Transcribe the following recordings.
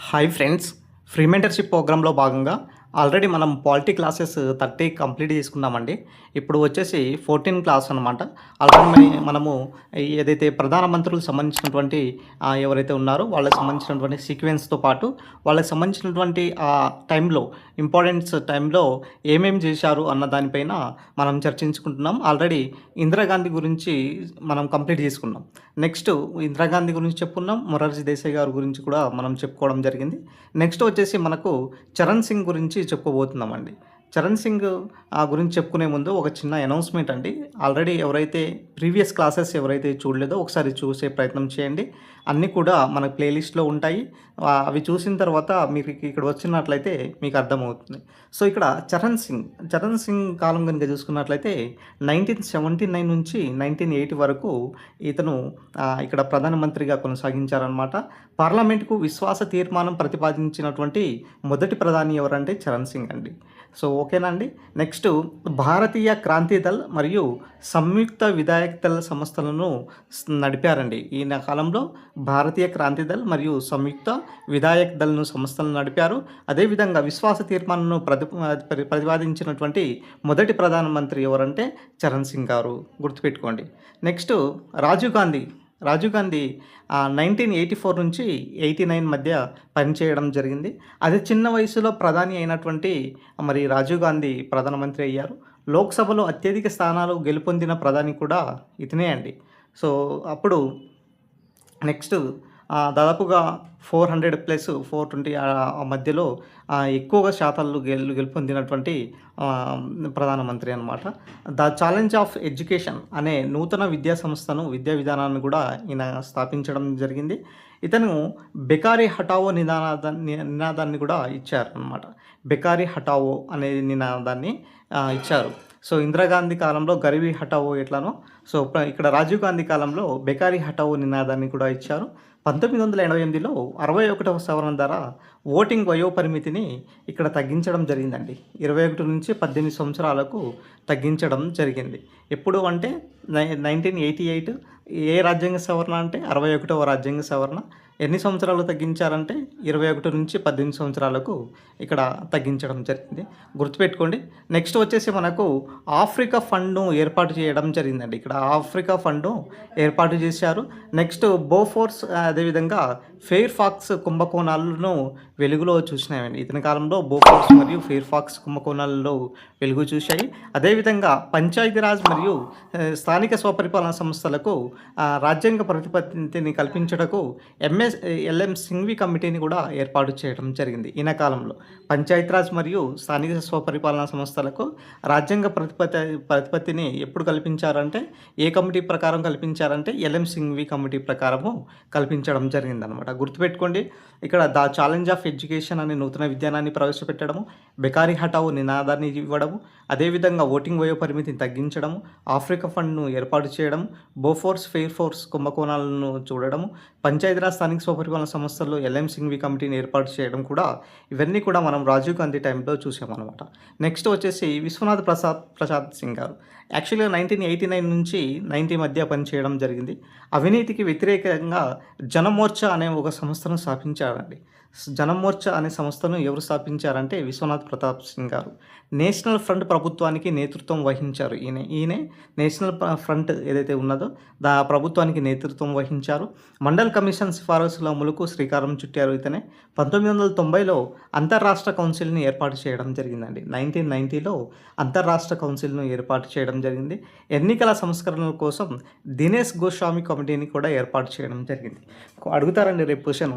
Hi friends, free mentorship ప్రోగ్రాంలో భాగంగా already మనం పాలిటీ క్లాసెస్ 30 కంప్లీట్ చేసుకున్నామండి. ఇప్పుడు వచ్చేసి 14 క్లాస్ అనమాట. ఆల్రెడీ మనము ఏదైతే ప్రధానమంత్రులకు సంబంధించినటువంటి ఎవరైతే ఉన్నారో వాళ్ళకి సంబంధించినటువంటి సీక్వెన్స్‌తో పాటు వాళ్ళకి సంబంధించినటువంటి టైంలో టైంలో ఏమేమి చేశారు అన్న దానిపైన మనం చర్చించుకుంటున్నాం. ఆల్రెడీ ఇందిరాగాంధీ గురించి మనం కంప్లీట్ చేసుకున్నాం. నెక్స్ట్ ఇందిరాగాంధీ గురించి చెప్పుకున్నాం. మొరార్జీ దేశాయ్ గారి గురించి కూడా మనం చెప్పుకోవడం జరిగింది. నెక్స్ట్ వచ్చేసి మనకు చరణ్ సింగ్ గురించి చెప్పుకోబోతున్నామండి. చరణ్ సింగ్ గురించి చెప్పుకునే ముందు ఒక చిన్న అనౌన్స్మెంట్ అండి. ఆల్రెడీ ఎవరైతే ప్రీవియస్ క్లాసెస్ ఎవరైతే చూడలేదో ఒకసారి చూసే ప్రయత్నం చేయండి. అన్నీ కూడా మన ప్లేలిస్ట్లో ఉంటాయి. అవి చూసిన తర్వాత మీకు ఇక్కడ వచ్చినట్లయితే మీకు అర్థమవుతుంది. సో ఇక్కడ చరణ్ సింగ్ కాలం కనుక చూసుకున్నట్లయితే 1979 నుంచి 1980 వరకు ఇతను ఇక్కడ ప్రధానమంత్రిగా కొనసాగించారనమాట. పార్లమెంటుకు విశ్వాస తీర్మానం ప్రతిపాదించినటువంటి మొదటి ప్రధాని ఎవరంటే చరణ్ సింగ్ అండి. సో ఓకేనా అండి. నెక్స్ట్ భారతీయ క్రాంతి దళ్ మరియు సంయుక్త విధాయక్ దళ్ సంస్థలను నడిపారండి. ఈయన కాలంలో భారతీయ క్రాంతి దళ్ మరియు సంయుక్త విధాయక్ దళ్ను సంస్థలను నడిపారు. అదేవిధంగా విశ్వాస తీర్మానంను ప్రతిపాదించినటువంటి మొదటి ప్రధానమంత్రి ఎవరంటే చరణ్ సింగ్ గారు, గుర్తుపెట్టుకోండి. నెక్స్ట్ రాజీవ్ గాంధీ 1984 నుంచి 89 మధ్య పనిచేయడం జరిగింది. అదే చిన్న వయసులో ప్రధాని అయినటువంటి రాజీవ్ గాంధీ ప్రధానమంత్రి అయ్యారు. లోక్సభలో అత్యధిక స్థానాలు గెలుపొందిన ప్రధాని కూడా ఇతనే అండి. సో అప్పుడు నెక్స్ట్ దాదాపుగా 400 ప్లస్ 420 మధ్యలో ఎక్కువగా శాతాలు గెలుపొందినటువంటి ప్రధానమంత్రి అనమాట. ద ఛాలెంజ్ ఆఫ్ ఎడ్యుకేషన్ అనే నూతన విద్యా విధానాన్ని కూడా ఈయన స్థాపించడం జరిగింది. ఇతను బెకారీ హటావో నినాదాన్ని కూడా ఇచ్చారనమాట. బెకారీ హటావో అనే నినాదాన్ని ఇచ్చారు. సో ఇందిరాగాంధీ కాలంలో గరీబీ హటావో ఎట్లానో, సో ఇక్కడ రాజీవ్ గాంధీ కాలంలో బెకారీ హటావో నినాదాన్ని కూడా ఇచ్చారు. 1988లో 61వ సవరణ ద్వారా ఓటింగ్ వయోపరిమితిని ఇక్కడ తగ్గించడం జరిగిందండి. 21 నుంచి 18 సంవత్సరాలకు తగ్గించడం జరిగింది. ఎప్పుడు అంటే 1988 ఏ రాజ్యాంగ సవరణ అంటే 61వ రాజ్యాంగ సవరణ. ఎన్ని సంవత్సరాలు తగ్గించారంటే 21 నుంచి 18 సంవత్సరాలకు ఇక్కడ తగ్గించడం జరిగింది, గుర్తుపెట్టుకోండి. నెక్స్ట్ వచ్చేసి మనకు ఆఫ్రికా ఫండ్ను ఏర్పాటు చేయడం జరిగిందండి. ఇక్కడ ఆఫ్రికా ఫండ్ను ఏర్పాటు చేశారు. నెక్స్ట్ బోఫోర్స్ అదేవిధంగా ఫెయిర్ ఫాక్స్ కుంభకోణాలను వెలుగులో చూసినాయండి. ఇతని కాలంలో బోఫోర్స్ మరియు ఫెయిర్ ఫాక్స్ కుంభకోణాలలో వెలుగు చూశాయి. అదేవిధంగా పంచాయతీరాజ్ మరియు స్థానిక స్వపరిపాలన సంస్థలకు రాజ్యాంగ ప్రతిపత్తిని కల్పించటకు ఎల్ఎం సింఘ్వి కమిటీని కూడా ఏర్పాటు చేయడం జరిగింది. ఈయన కాలంలో పంచాయతీరాజ్ మరియు స్థానిక స్వపరిపాలన సంస్థలకు రాజ్యాంగ ప్రతిపత్తిని ఎప్పుడు కల్పించారంటే ఏ కమిటీ ప్రకారం కల్పించారంటే ఎల్ఎం సింఘ్వి కమిటీ ప్రకారము కల్పించడం జరిగిందనమాట. గుర్తుపెట్టుకోండి. ఇక్కడ ద ఛాలెంజ్ ఆఫ్ ఎడ్యుకేషన్ అనే నూతన విధానాన్ని ప్రవేశపెట్టడము, బెకారీ హటావో నినాదాన్ని ఇవ్వడము, అదేవిధంగా ఓటింగ్ వయో పరిమితిని తగ్గించడము, ఆఫ్రికా ఫండ్ను ఏర్పాటు చేయడం, బోఫోర్స్ ఫెయిర్ ఫోర్స్ కుంభకోణాలను చూడడము, పంచాయతీరాజ్ స్థానిక స్వపరిపాలన సంస్థల్లో ఎల్ఎం సింఘ్వి కమిటీని ఏర్పాటు చేయడం కూడా ఇవన్నీ కూడా మనం రాజీవ్ గాంధీ టైంలో చూసామన్నమాట. నెక్స్ట్ వచ్చేసి విశ్వనాథ్ ప్రసాద్ సింగ్ గారు యాక్చువల్గా 1989 నుంచి 90 మధ్య పనిచేయడం జరిగింది. అవినీతికి వ్యతిరేకంగా జనమోర్చా అనే ఒక సంస్థను స్థాపించారండి. జనమోర్చా అనే సంస్థను ఎవరు స్థాపించారంటే విశ్వనాథ్ ప్రతాప్ సింగ్ గారు. నేషనల్ ఫ్రంట్ ప్రభుత్వానికి నేతృత్వం వహించారు. ఈయనే నేషనల్ ఫ్రంట్ ఏదైతే ఉన్నదో ప్రభుత్వానికి నేతృత్వం వహించారు. మండల్ కమిషన్ సిఫారసుల అమలుకు శ్రీకారం చుట్టారు ఇతనే. 1990లో అంతర్రాష్ట్ర కౌన్సిల్ని ఏర్పాటు చేయడం జరిగిందండి. 1990లో అంతర్రాష్ట్ర కౌన్సిల్ను ఏర్పాటు చేయడం జరిగింది. ఎన్నికల సంస్కరణల కోసం దినేష్ గోస్వామి కమిటీని కూడా ఏర్పాటు చేయడం జరిగింది. అడుగుతారండి రేపు క్వశ్చన్,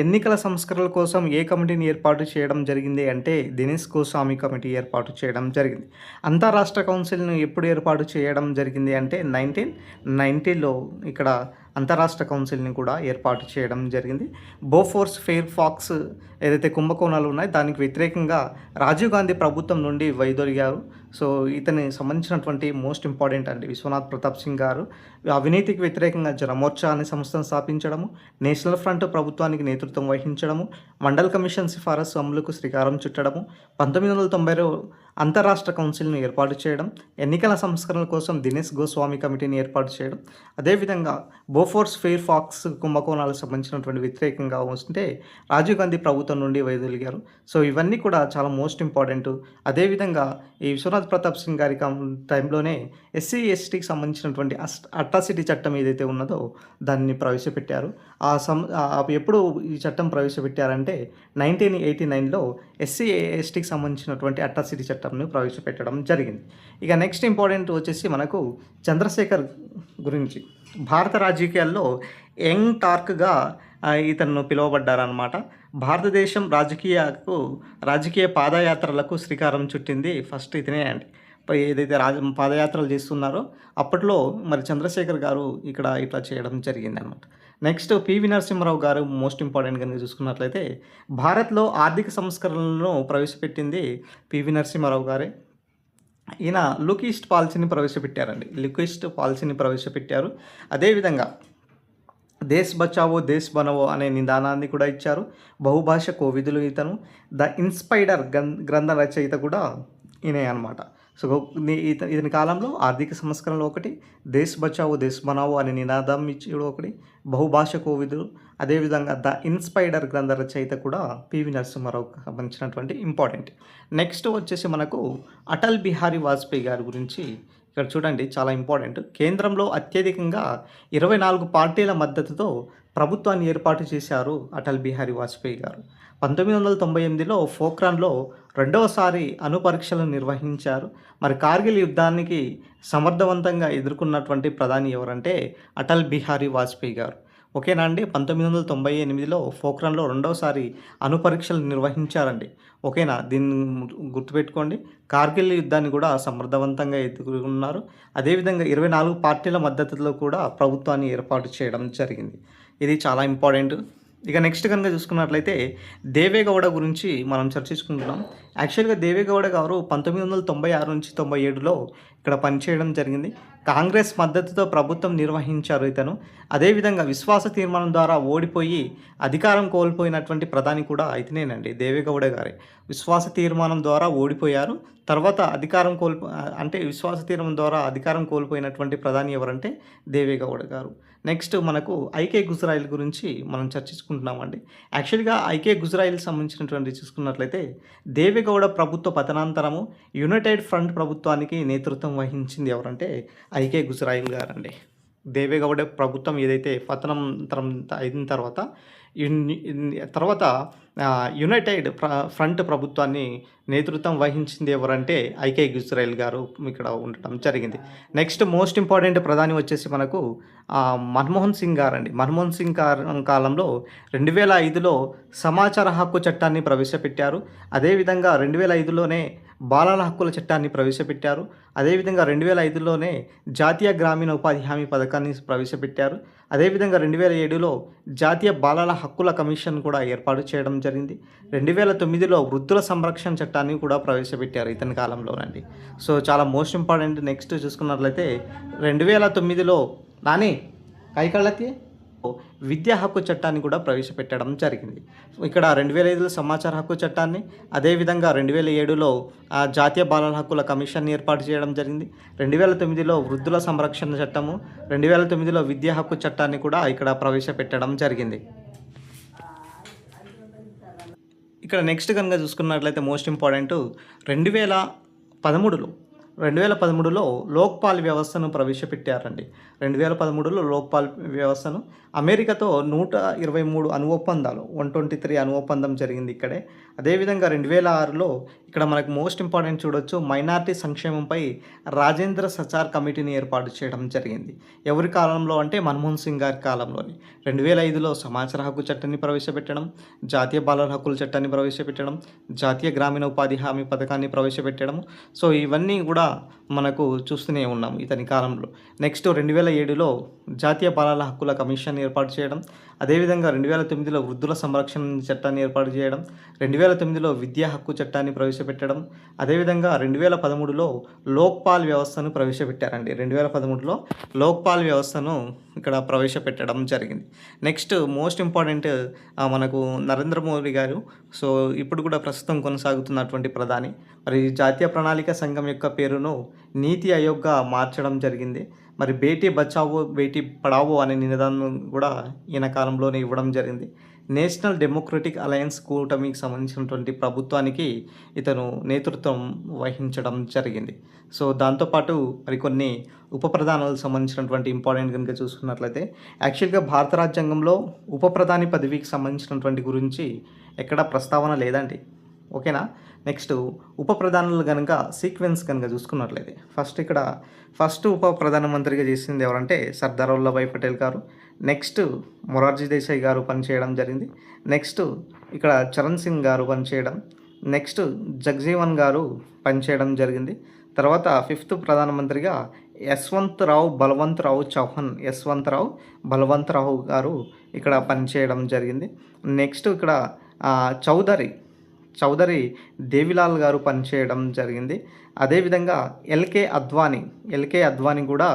ఎన్నికల సంస్కరణల కోసం ఏ కమిటీని ఏర్పాటు చేయడం జరిగింది అంటే దినేష్ గోస్వామి కమిటీ ఏర్పాటు చేయడం జరిగింది. అంతర్రాష్ట్ర కౌన్సిల్ను ఎప్పుడు ఏర్పాటు చేయడం జరిగింది అంటే 1990లో ఇక్కడ అంతర్రాష్ట్ర కౌన్సిల్ని కూడా ఏర్పాటు చేయడం జరిగింది. బోఫోర్స్ ఫెయిర్ ఫాక్స్ ఏదైతే కుంభకోణాలు ఉన్నాయో దానికి వ్యతిరేకంగా రాజీవ్ గాంధీ ప్రభుత్వం నుండి వైదొలిగారు. సో ఇతని సంబంధించినటువంటి మోస్ట్ ఇంపార్టెంట్ అండి విశ్వనాథ్ ప్రతాప్ సింగ్ గారు. అవినీతికి వ్యతిరేకంగా జనమోర్చా అనే సంస్థను స్థాపించడము, నేషనల్ ఫ్రంట్ ప్రభుత్వానికి నేతృత్వం వహించడము, మండల్ కమిషన్ సిఫారసు అమలుకు శ్రీకారం చుట్టడము, 1990లో అంతరాష్ట్ర కౌన్సిల్‌ను ఏర్పాటు చేయడం, ఎన్నికల సంస్కరణల కోసం దినేష్ గోస్వామి కమిటీని ఏర్పాటు చేయడం, అదేవిధంగా బోఫోర్స్ ఫెయిర్ ఫాక్స్ కుంభకోణాలకు సంబంధించినటువంటి వ్యతిరేకంగా వస్తుంటే రాజీవ్ గాంధీ ప్రభుత్వం నుండి వైదొలిగారు. సో, ఇవన్నీ కూడా చాలా మోస్ట్ ఇంపార్టెంటు. అదేవిధంగా ఈ విశ్వనాథ్ ప్రతాప్ సింగ్ గారి టైంలోనే ఎస్సీ, ఎస్టీకి సంబంధించినటువంటి అట్రాసిటీ చట్టం ఏదైతే ఉన్నదో దాన్ని ప్రవేశపెట్టారు. ఎప్పుడు ఈ చట్టం ప్రవేశపెట్టారంటే 1989లో ఎస్సీ, ఎస్టీకి సంబంధించినటువంటి అట్రాసిటీ చట్టంను ప్రవేశపెట్టడం జరిగింది. ఇక నెక్స్ట్ ఇంపార్టెంట్ వచ్చేసి మనకు చంద్రశేఖర్ గురించి. భారత రాజకీయాల్లో యంగ్ టార్క్‌గా ఇతను పిలువబడ్డారనమాట. భారతదేశం రాజకీయ పాదయాత్రలకు శ్రీకారం చుట్టింది ఫస్ట్ ఇతనే అండి. ఏదైతే పాదయాత్రలు చేస్తున్నారో అప్పట్లో మరి చంద్రశేఖర్ గారు ఇక్కడ ఇట్లా చేయడం జరిగిందనమాట. నెక్స్ట్ పివి నరసింహారావు గారు మోస్ట్ ఇంపార్టెంట్ కనుక చూసుకున్నట్లయితే భారత్‌లో ఆర్థిక సంస్కరణలను ప్రవేశపెట్టింది పివి నరసింహారావు గారే. ఈయన లుక్ ఈస్ట్ పాలసీని ప్రవేశపెట్టారండి. లుక్ ఈస్ట్ పాలసీని ప్రవేశపెట్టారు. అదేవిధంగా దేశ్ బచావో దేశ్ బనవో అనే నిదానాన్ని కూడా ఇచ్చారు. బహుభాష కోవిదులు ఇతను. ద ఇన్స్పైడర్ గ్రంథ రచయిత కూడా ఈయనే అనమాట. సో, ఇతని కాలంలో ఆర్థిక సంస్కరణలు ఒకటి, దేశ్ బచావో దేశ్ బనావో అనే నినాదం ఇచ్చేడు ఒకటి, బహుభాష కోవిదులు, అదేవిధంగా ద ఇన్స్పైడర్ గ్రంథ రచయిత కూడా పివి నరసింహారావుకి సంబంధించినటువంటి ఇంపార్టెంట్. నెక్స్ట్ వచ్చేసి మనకు అటల్ బిహారీ వాజ్పేయి గారి గురించి ఇక్కడ చూడండి, చాలా ఇంపార్టెంట్. కేంద్రంలో అత్యధికంగా 24 పార్టీల మద్దతుతో ప్రభుత్వాన్ని ఏర్పాటు చేశారు అటల్ బిహారీ వాజ్పేయి గారు. 1998లో పోఖ్రాన్‌లో రెండవసారి అణు పరీక్షలను నిర్వహించారు. మరి కార్గిల్ యుద్ధానికి సమర్థవంతంగా ఎదుర్కొన్నటువంటి ప్రధాని ఎవరంటే అటల్ బిహారీ వాజ్పేయి గారు. ఓకేనా అండి. 1998లో పోఖ్రాన్‌లో రెండవసారి అణు పరీక్షలు నిర్వహించారండి. ఓకేనా. దీన్ని గుర్తుపెట్టుకోండి. కార్గిల్ యుద్ధాన్ని కూడా సమర్థవంతంగా ఎదుర్కొన్నారు. అదేవిధంగా 24 పార్టీల మద్దతులో కూడా ప్రభుత్వాన్ని ఏర్పాటు చేయడం జరిగింది. ఇది చాలా ఇంపార్టెంట్. ఇక నెక్స్ట్ కనుక చూసుకున్నట్లయితే దేవేగౌడ గురించి మనం చర్చించుకుంటున్నాం. యాక్చువల్గా దేవేగౌడ గారు 1996 నుంచి 97లో ఇక్కడ పనిచేయడం జరిగింది. కాంగ్రెస్ మద్దతుతో ప్రభుత్వం నిర్వహించారు ఇతను. అదేవిధంగా విశ్వాస తీర్మానం ద్వారా ఓడిపోయి అధికారం కోల్పోయినటువంటి ప్రధాని కూడా ఇతనేనండి, దేవేగౌడ గారే. విశ్వాస తీర్మానం ద్వారా ఓడిపోయారు. తర్వాత విశ్వాస తీర్మానం ద్వారా అధికారం కోల్పోయినటువంటి ప్రధాని ఎవరంటే దేవేగౌడ గారు. నెక్స్ట్ మనకు ఐకే గుజరాయిల్ గురించి మనం చర్చించుకుంటున్నామండి. యాక్చువల్గా ఐకే గుజరాయిల్కి సంబంధించినటువంటి చూసుకున్నట్లయితే దేవేగౌడ ప్రభుత్వ పతనాంతరము యునైటెడ్ ఫ్రంట్ ప్రభుత్వానికి నేతృత్వం వహించింది ఎవరంటే ఐకే గుజరాయిల్ గారండి. దేవేగౌడ ప్రభుత్వం ఏదైతే పతనాంతరం అయిన తర్వాత యునైటెడ్ ఫ్రంట్ ప్రభుత్వాన్ని నేతృత్వం వహించింది ఎవరంటే ఐకే గుజరాయిల్ గారు ఇక్కడ ఉండటం జరిగింది. నెక్స్ట్ మోస్ట్ ఇంపార్టెంట్ ప్రధాని వచ్చేసి మనకు మన్మోహన్ సింగ్ గారండి. మన్మోహన్ సింగ్ కాలంలో 2005లో సమాచార హక్కు చట్టాన్ని ప్రవేశపెట్టారు. అదేవిధంగా 2005లోనే బాలల హక్కుల చట్టాన్ని ప్రవేశపెట్టారు. అదేవిధంగా 2005లోనే జాతీయ గ్రామీణ ఉపాధి హామీ పథకాన్ని ప్రవేశపెట్టారు. అదేవిధంగా 2007లో జాతీయ బాలల హక్కుల కమిషన్ కూడా ఏర్పాటు చేయడం జరిగింది. 2009లో వృద్ధుల సంరక్షణ చట్టాన్ని కూడా ప్రవేశపెట్టారు ఇతని కాలంలోనండి. సో, చాలా మోస్ట్ ఇంపార్టెంట్. నెక్స్ట్ చూసుకున్నట్లయితే 2009లో కైకళ్ళకి విద్యా హక్కు చట్టాన్ని కూడా ప్రవేశపెట్టడం జరిగింది. ఇక్కడ 2005లో సమాచార హక్కు చట్టాన్ని, అదేవిధంగా 2007లో జాతీయ బాలల హక్కుల కమిషన్ని ఏర్పాటు చేయడం జరిగింది. 2009లో వృద్ధుల సంరక్షణ చట్టము, 2009లో విద్యా హక్కు చట్టాన్ని కూడా ఇక్కడ ప్రవేశపెట్టడం జరిగింది. ఇక్కడ నెక్స్ట్ కనుక చూసుకున్నట్లయితే మోస్ట్ ఇంపార్టెంట్ 2013లో లోక్పాల్ వ్యవస్థను ప్రవేశపెట్టారండి. 2013లో లోక్పాల్ వ్యవస్థను అమెరికాతో 123 అణు ఒప్పందాలు 123 అణు ఒప్పందం జరిగింది ఇక్కడే. అదేవిధంగా 2006లో ఇక్కడ మనకు మోస్ట్ ఇంపార్టెంట్ చూడొచ్చు, మైనార్టీ సంక్షేమంపై రాజేంద్ర సచార్ కమిటీని ఏర్పాటు చేయడం జరిగింది. ఎవరి కాలంలో అంటే మన్మోహన్ సింగ్ గారి కాలంలోని. 2005లో సమాచార హక్కు చట్టాన్ని ప్రవేశపెట్టడం, జాతీయ బాలల హక్కుల చట్టాన్ని ప్రవేశపెట్టడం, జాతీయ గ్రామీణ ఉపాధి హామీ పథకాన్ని ప్రవేశపెట్టడం. సో, ఇవన్నీ కూడా మనకు చూస్తూనే ఉన్నాం ఇతని కాలంలో. నెక్స్ట్ 2007లో జాతీయ బాలల హక్కుల కమిషన్ ఏర్పాటు చేయడం, అదేవిధంగా 2009లో వృద్ధుల సంరక్షణ చట్టాన్ని ఏర్పాటు చేయడం, 2009లో విద్యా హక్కు చట్టాన్ని ప్రవేశపెట్టడం, అదేవిధంగా 2013లో లోక్పాల్ వ్యవస్థను ప్రవేశపెట్టారండి. 2013లో లోక్పాల్ వ్యవస్థను ఇక్కడ ప్రవేశపెట్టడం జరిగింది. నెక్స్ట్ మోస్ట్ ఇంపార్టెంట్ మనకు నరేంద్ర మోదీ గారు సో, ఇప్పుడు కూడా ప్రస్తుతం కొనసాగుతున్నటువంటి ప్రధాని. మరి జాతీయ ప్రణాళిక సంఘం యొక్క పేరును నీతి ఆయోగ్‌గా మార్చడం జరిగింది. మరి బేటీ బచావో, బేటీ పడావో అనే నినాదం కూడా ఈయన కాలంలోనే ఇవ్వడం జరిగింది. నేషనల్ డెమోక్రటిక్ అలయన్స్ కూటమికి సంబంధించినటువంటి ప్రభుత్వానికి ఇతను నేతృత్వం వహించడం జరిగింది. సో, దాంతో పాటు మరికొన్ని ఉప ప్రధానాలకు సంబంధించినటువంటి ఇంపార్టెంట్ గనుక చూసుకున్నట్లయితే, యాక్చువల్‌గా భారత రాజ్యాంగంలో ఉప ప్రధాని పదవికి సంబంధించినటువంటి గురించి ఎక్కడా ప్రస్తావన లేదండి. ఓకేనా? నెక్స్ట్ ఉప ప్రధానులు గనుక సీక్వెన్స్ గనుక చూసుకున్నట్లయితే, ఫస్ట్ ఉప ప్రధానమంత్రిగా చేసింది ఎవరంటే సర్దార్ వల్లభాయ్ పటేల్ గారు. నెక్స్ట్ మొరార్జీ దేశాయ్ గారు పనిచేయడం జరిగింది. నెక్స్ట్ ఇక్కడ చరణ్ సింగ్ గారు పనిచేయడం. నెక్స్ట్ జగజీవన్ గారు పనిచేయడం జరిగింది. తర్వాత ఫిఫ్త్ ప్రధానమంత్రిగా యశ్వంతరావు బలవంతరావు గారు ఇక్కడ పనిచేయడం జరిగింది. నెక్స్ట్ ఇక్కడ చౌదరి దేవిలాల్ గారు పనిచేయడం జరిగింది. అదేవిధంగా ఎల్కే అద్వానీ కూడా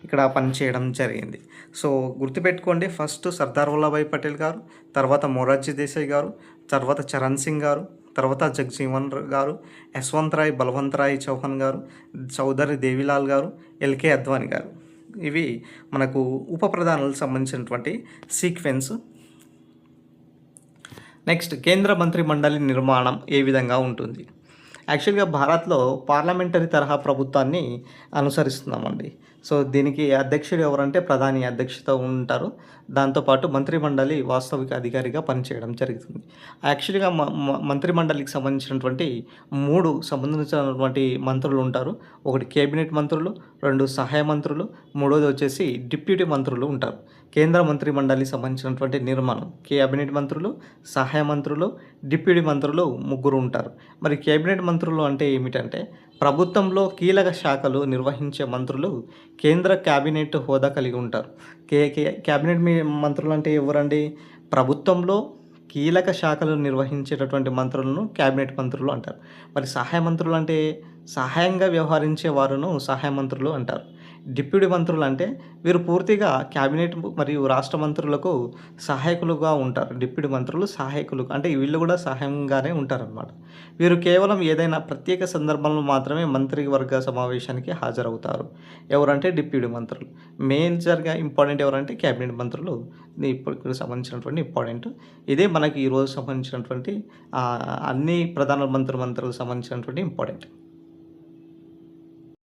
ఇక్కడ పనిచేయడం జరిగింది. సో, గుర్తుపెట్టుకోండి, ఫస్ట్ సర్దార్ వల్లభాయ్ పటేల్ గారు, తర్వాత మొరార్జీ దేశాయ్ గారు, తర్వాత చరణ్ సింగ్ గారు, తర్వాత జగజీవన్ గారు, బలవంతరాయ్ చౌహాన్ గారు, చౌదరి దేవిలాల్ గారు, ఎల్కే అద్వానీ గారు. ఇవి మనకు ఉప ప్రధానులకు సంబంధించినటువంటి సీక్వెన్స్. నెక్స్ట్ కేంద్ర మంత్రి మండలి నిర్మాణం ఏ విధంగా ఉంటుంది? యాక్చువల్‌గా భారత్‌లో పార్లమెంటరీ తరహా ప్రభుత్వాన్ని అనుసరిస్తున్నామండి. సో, దీనికి అధ్యక్షుడు ఎవరంటే ప్రధాని అధ్యక్షత ఉంటారు. దాంతోపాటు మంత్రిమండలి వాస్తవిక అధికారిగా పనిచేయడం జరుగుతుంది. యాక్చువల్‌గా మంత్రి మండలికి సంబంధించినటువంటి 3 సంబంధించినటువంటి మంత్రులు ఉంటారు. ఒకటి కేబినెట్ మంత్రులు, 2 సహాయ మంత్రులు, మూడోది వచ్చేసి డిప్యూటీ మంత్రులు ఉంటారు. కేంద్ర మంత్రి మండలికి సంబంధించినటువంటి నిర్మాణం కేబినెట్ మంత్రులు, సహాయ మంత్రులు, డిప్యూటీ మంత్రులు ముగ్గురు ఉంటారు. మరి కేబినెట్ మంత్రులు అంటే ఏమిటంటే, ప్రభుత్వంలో కీలక శాఖలు నిర్వహించే మంత్రులు కేంద్ర క్యాబినెట్ హోదా కలిగి ఉంటారు. కే కే క్యాబినెట్ మంత్రులు అంటే ఎవరండి? ప్రభుత్వంలో కీలక శాఖలు నిర్వహించేటటువంటి మంత్రులను క్యాబినెట్ మంత్రులు అంటారు. మరి సహాయ మంత్రులు అంటే సహాయంగా వ్యవహరించే వారును సహాయ మంత్రులు అంటారు. డిప్యూటీ మంత్రులు అంటే వీరు పూర్తిగా క్యాబినెట్ మరియు రాష్ట్ర మంత్రులకు సహాయకులుగా ఉంటారు. డిప్యూటీ మంత్రులు సహాయకులు అంటే వీళ్ళు కూడా సహాయంగానే ఉంటారన్నమాట. వీరు కేవలం ఏదైనా ప్రత్యేక సందర్భంలో మాత్రమే మంత్రివర్గ సమావేశానికి హాజరవుతారు. ఎవరంటే డిప్యూటీ మంత్రులు. మేజర్గా ఇంపార్టెంట్ ఎవరంటే క్యాబినెట్ మంత్రులు. ఇప్పుడు సంబంధించినటువంటి ఇంపార్టెంట్. ఇదే మనకి ఈరోజు సంబంధించినటువంటి అన్ని ప్రధాన మంత్రులకు సంబంధించినటువంటి ఇంపార్టెంట్.